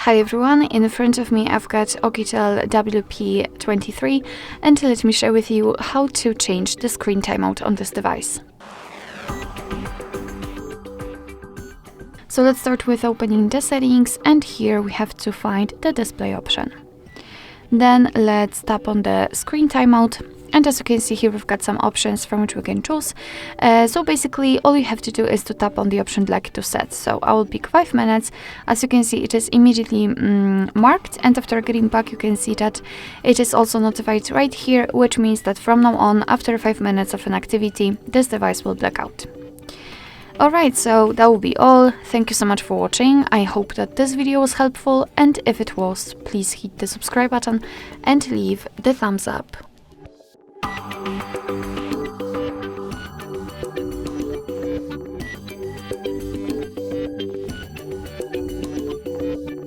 Hi everyone, in front of me I've got OUKITEL WP23 and let me share with you how to change the screen timeout on this device. So let's start with opening the settings, and here we have to find the display option. Then let's tap on the screen timeout, and as you can see here we've got some options from which we can choose. So basically all you have to do is to tap on the option like to set. So I will pick 5 minutes. As you can see, it is immediately marked, and after getting back you can see that it is also notified right here, which means that from now on, after 5 minutes of an activity, this device will black out. Alright, so that will be all. Thank you so much for watching. I hope that this video was helpful, and if it was, please hit the subscribe button and leave the thumbs up.